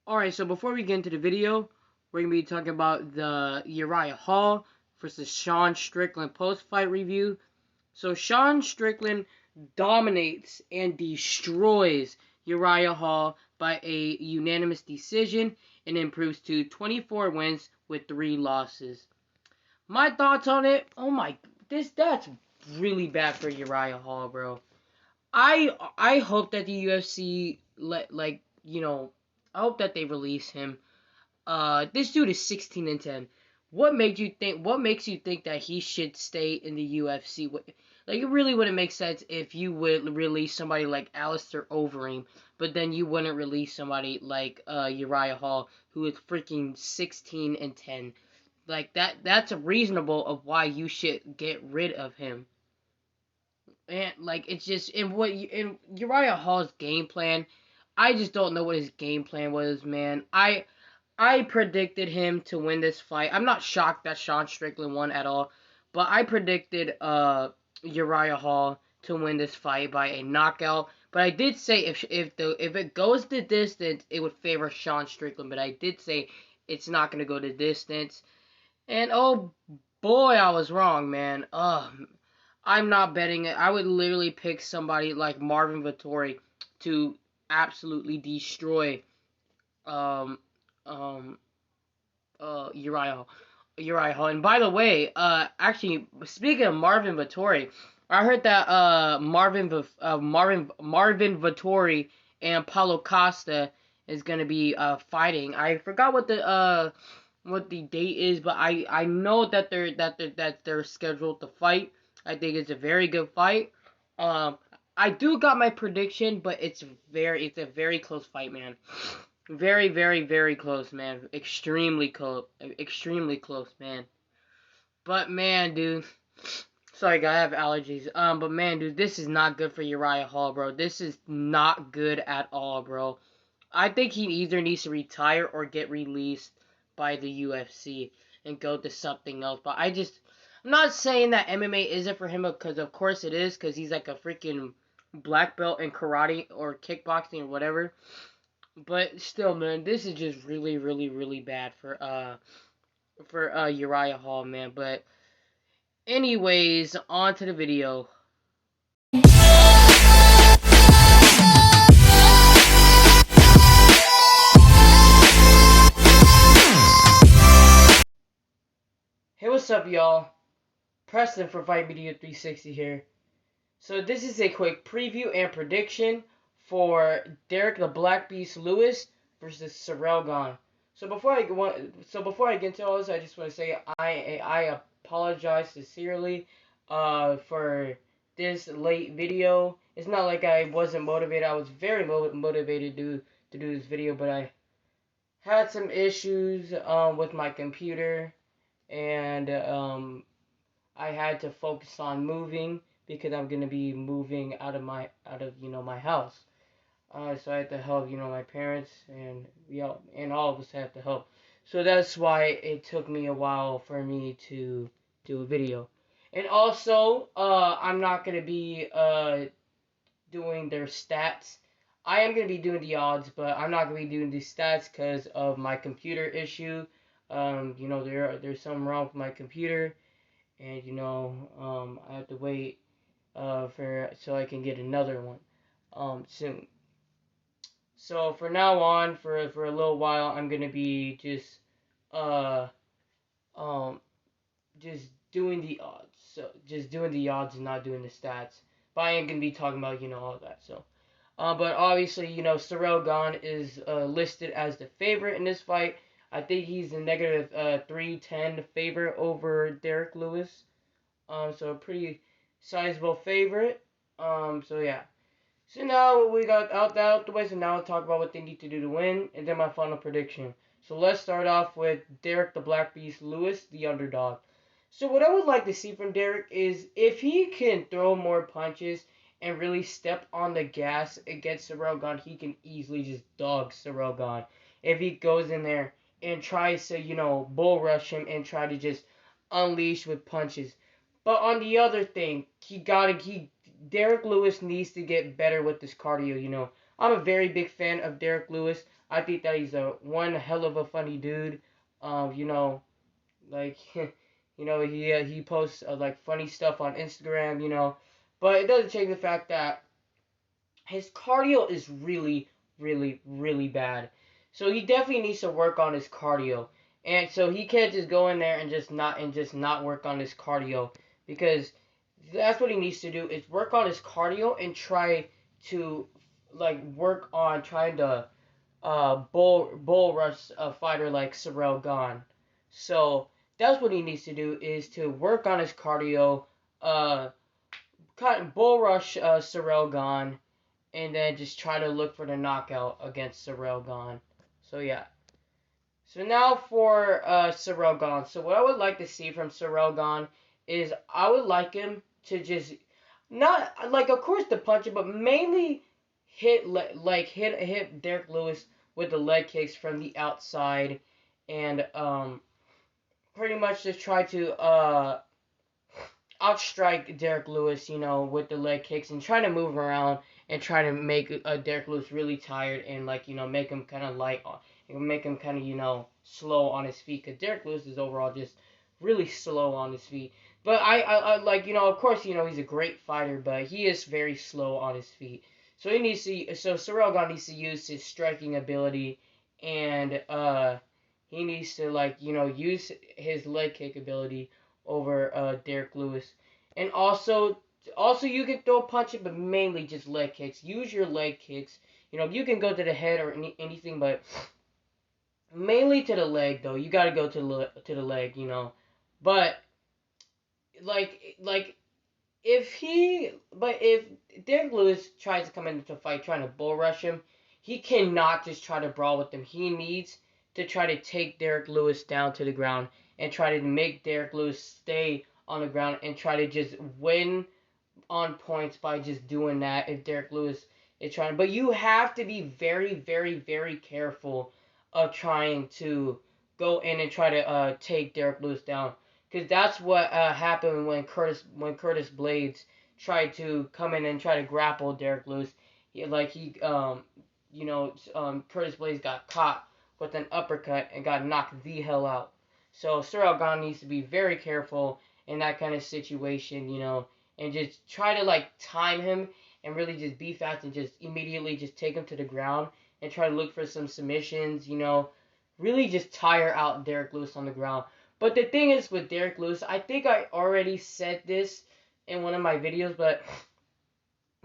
Alright, so before we get into the video, we're going to be talking about the Uriah Hall versus Sean Strickland post-fight review. So Sean Strickland dominates and destroys Uriah Hall by a unanimous decision and improves to 24 wins with 3 losses. My thoughts on it, oh my, that's really bad for Uriah Hall, bro. I hope that the UFC I hope that they release him. This dude is 16-10. What makes you think that he should stay in the UFC? Like, it really wouldn't make sense if you would release somebody like Alistair Overeem, but then you wouldn't release somebody like Uriah Hall, who is freaking 16-10. Like, that's reasonable of why you should get rid of him. And like, it's just in Uriah Hall's game plan. I just don't know what his game plan was, man. I predicted him to win this fight. I'm not shocked that Sean Strickland won at all, but I predicted Uriah Hall to win this fight by a knockout. But I did say if it goes the distance, it would favor Sean Strickland. But I did say it's not gonna go the distance. And oh boy, I was wrong, man. I'm not betting it. I would literally pick somebody like Marvin Vettori to absolutely destroy um um Uriah Hall. And by the way, actually, speaking of Marvin Vettori, I heard that Marvin Vettori and Paulo Costa is gonna be fighting. I forgot what the date is, but I know that they're scheduled to fight. I think it's a very good fight. Um, I do got my prediction, but it's a very close fight, man. Very, very, very close, man. Extremely close. Extremely close, man. But man, dude. Sorry, guy, I have allergies. But man, dude, this is not good for Uriah Hall, bro. This is not good at all, bro. I think he either needs to retire or get released by the UFC and go to something else. But I'm not saying that MMA isn't for him, because of course it is, because he's like a freaking black belt in karate or kickboxing or whatever. But still, man, this is just really, really, really bad for Uriah Hall, man. But anyways, on to the video. Hey, what's up, y'all? Preston for Fight Media 360 here. So this is a quick preview and prediction for Derrick the Black Beast Lewis versus Ciryl Gane. Before I get into all this, I just want to say I apologize sincerely for this late video. It's not like I wasn't motivated. I was very motivated to do this video, but I had some issues with my computer, and I had to focus on moving because I'm gonna be moving out of my house. So I had to help my parents, and and all of us had to help. So that's why it took me a while for me to do a video. And also, I'm not gonna be doing their stats. I am gonna be doing the odds, but I'm not gonna be doing the stats because of my computer issue. There's something wrong with my computer, and I have to wait so I can get another one soon. So for now on, for a little while, I'm gonna be uh um just doing the odds. So just doing the odds and not doing the stats. But I am gonna be talking about all that. So but obviously, Ciryl Gane is listed as the favorite in this fight. I think he's a negative 310 favorite over Derrick Lewis. So a pretty sizable favorite. So yeah. So now we got out the way. So now I'll talk about what they need to do to win, and then my final prediction. So let's start off with Derrick the Black Beast Lewis, the underdog. So what I would like to see from Derrick is if he can throw more punches and really step on the gas against Ciryl Gane, he can easily just dog Ciryl Gane. If he goes in there and tries to, bull rush him and try to just unleash with punches. But on the other thing, Derrick Lewis needs to get better with this cardio. I'm a very big fan of Derrick Lewis. I think that he's a one hell of a funny dude. You know, like, he posts like funny stuff on Instagram. But it doesn't change the fact that his cardio is really, really, really bad. So he definitely needs to work on his cardio. And so he can't just go in there and just not work on his cardio, because that's what he needs to do is work on his cardio and try to like work on trying to bull rush a fighter like Ciryl Gane. So that's what he needs to do is to work on his cardio, uh, cut bull rush Ciryl Gane, and then just try to look for the knockout against Ciryl Gane. So yeah. So now for Ciryl Gane. So what I would like to see from Ciryl Gane is I would like him to just not like of course the punching, but mainly hit Derrick Lewis with the leg kicks from the outside, and pretty much just try to outstrike Derrick Lewis, with the leg kicks and try to move around and try to make Derrick Lewis really tired and make him kind of light on, make him kind of slow on his feet, because Derrick Lewis is overall just really slow on his feet. But I like of course he's a great fighter, but he is very slow on his feet. So Ciryl Gane needs to use his striking ability, and he needs to use his leg kick ability over Derrick Lewis. And also you can throw punches, but mainly just leg kicks. Use your leg kicks. You can go to the head or anything, but mainly to the leg though. You got to go to the leg. But like if Derrick Lewis tries to come into the fight trying to bull rush him, he cannot just try to brawl with him. He needs to try to take Derrick Lewis down to the ground and try to make Derrick Lewis stay on the ground and try to just win on points by just doing that if Derrick Lewis is trying. But you have to be very, very, very careful of trying to go in and try to take Derrick Lewis down. Because that's what happened when Curtis Blades tried to come in and try to grapple Derrick Lewis. Curtis Blades got caught with an uppercut and got knocked the hell out. So Ciryl Gane needs to be very careful in that kind of situation, and just try to time him and really just be fast and just immediately just take him to the ground and try to look for some submissions, really just tire out Derrick Lewis on the ground. But the thing is with Derrick Lewis, I think I already said this in one of my videos, but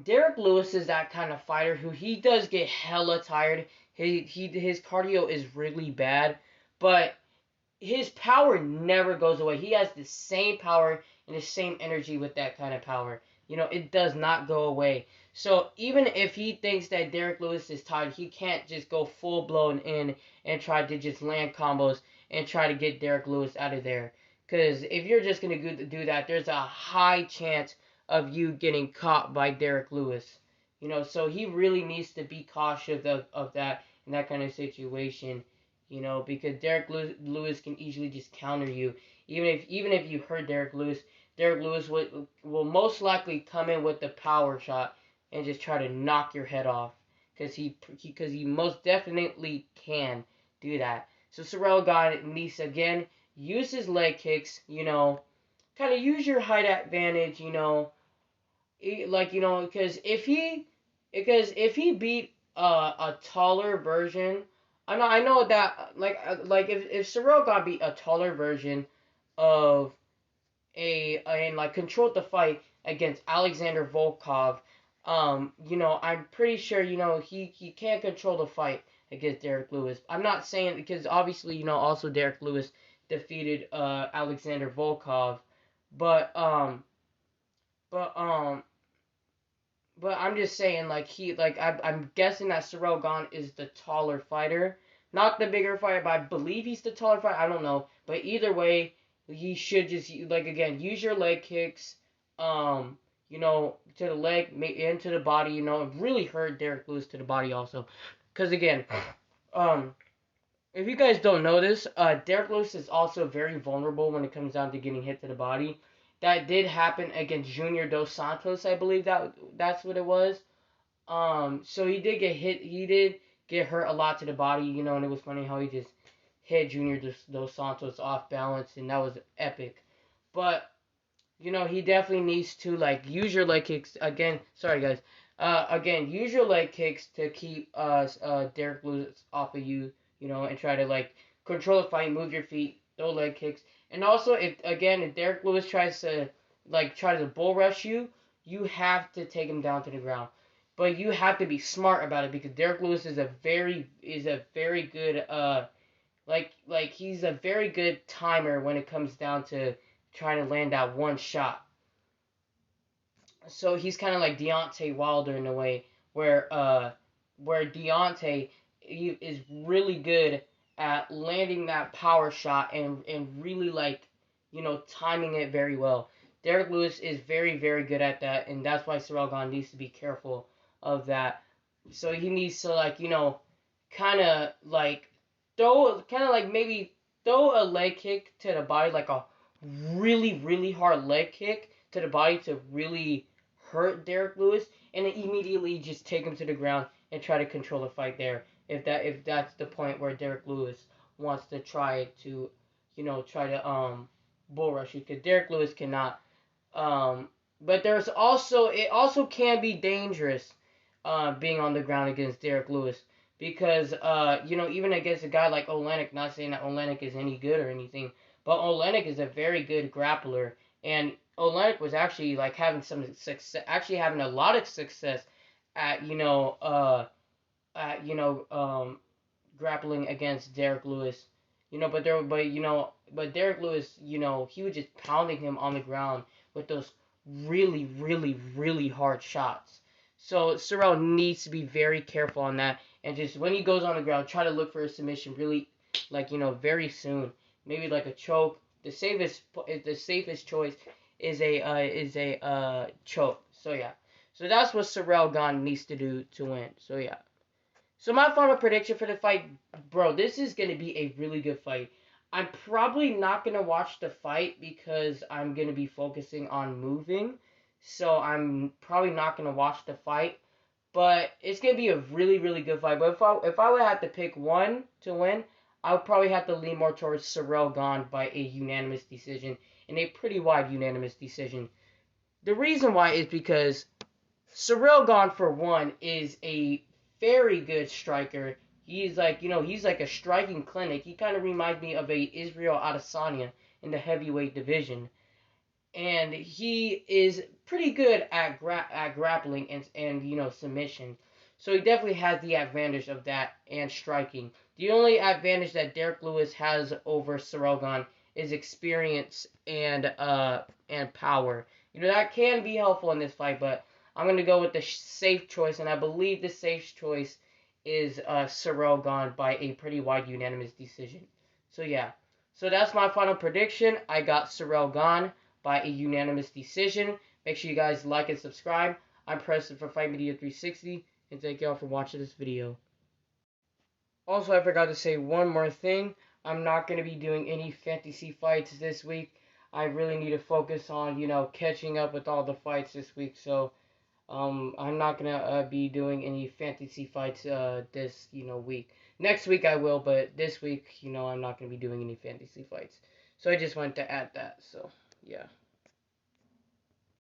Derrick Lewis is that kind of fighter who he does get hella tired. His cardio is really bad, but his power never goes away. He has the same power and the same energy with that kind of power. It does not go away. So even if he thinks that Derrick Lewis is tired, he can't just go full blown in and try to just land combos and try to get Derrick Lewis out of there. Because if you're just going to do that, there's a high chance of you getting caught by Derrick Lewis. So he really needs to be cautious of that in that kind of situation. Because Derrick Lewis can easily just counter you. Even if you hurt Derrick Lewis will most likely come in with the power shot and just try to knock your head off. Because he most definitely can do that. So Ciryl Gane needs to, again, use his leg kicks, kind of use your height advantage, because if he beat a taller version, I know that if Ciryl Gane beat a taller version of and controlled the fight against Alexander Volkov, I'm pretty sure he can't control the fight against Derrick Lewis. I'm not saying because obviously also Derrick Lewis defeated Alexander Volkov, but but um but I'm just saying, I'm guessing that Ciryl Gane is the taller fighter, not the bigger fighter, but I believe he's the taller fighter. I don't know, but either way, he should just again use your leg kicks, to the leg and to the body, and really hurt Derrick Lewis to the body also, because again, if you guys don't know this, Derrick Lewis is also very vulnerable when it comes down to getting hit to the body. That did happen against Junior Dos Santos, I believe that's what it was. So he did get hit. He did get hurt a lot to the body, and it was funny how he just hit Junior Dos Santos off balance, and that was epic. But he definitely needs to like use your leg kicks again. Sorry guys. Again, use your leg kicks to keep Derrick Lewis off of you, and try to like control the fight, move your feet, throw leg kicks, and also if Derrick Lewis tries to try to bull rush you, you have to take him down to the ground. But you have to be smart about it because Derrick Lewis is a very good he's a very good timer when it comes down to trying to land that one shot. So he's kind of like Deontay Wilder in a way, where Deontay is really good at landing that power shot and really timing it very well. Derrick Lewis is very very good at that, and that's why Ciryl Gane needs to be careful of that. So he needs to kind of like maybe throw a leg kick to the body, like a really really hard leg kick to the body to really hurt Derrick Lewis, and then immediately just take him to the ground and try to control the fight there. If that's the point where Derrick Lewis wants to try to bull rush you, because Derrick Lewis cannot. But it also can be dangerous being on the ground against Derrick Lewis, because even against a guy like Olenek, not saying that Olenek is any good or anything, but Olenek is a very good grappler, and Olenek was actually having some success, actually having a lot of success at at grappling against Derrick Lewis. But Derrick Lewis, he was just pounding him on the ground with those really, really, really hard shots. So Ciryl needs to be very careful on that, and just when he goes on the ground, try to look for a submission really, very soon. Maybe like a choke. The safest choice is a choke. So yeah. So that's what Ciryl Gane needs to do to win. So yeah. So my final prediction for the fight, bro, this is going to be a really good fight. I'm probably not going to watch the fight because I'm going to be focusing on moving. So I'm probably not going to watch the fight. But it's going to be a really, really good fight. But if I would have to pick one to win, I would probably have to lean more towards Ciryl Gane by a unanimous decision. And a pretty wide unanimous decision. The reason why is because Ciryl Gane, for one, is a very good striker. He's like a striking clinic. He kind of reminds me of a Israel Adesanya in the heavyweight division, and he is pretty good at grappling and submission. So he definitely has the advantage of that and striking. The only advantage that Derrick Lewis has over Ciryl Gane is experience and power. That can be helpful in this fight, but I'm gonna go with the safe choice, and I believe the safe choice is Ciryl Gane by a pretty wide unanimous decision. So yeah. So that's my final prediction. I got Ciryl Gane by a unanimous decision. Make sure you guys like and subscribe. I'm Preston for Fight Media 360, and thank y'all for watching this video. Also, I forgot to say one more thing. I'm not going to be doing any fantasy fights this week. I really need to focus on, catching up with all the fights this week. So, I'm not going to be doing any fantasy fights this, week. Next week I will, but this week, I'm not going to be doing any fantasy fights. So I just wanted to add that. So, yeah.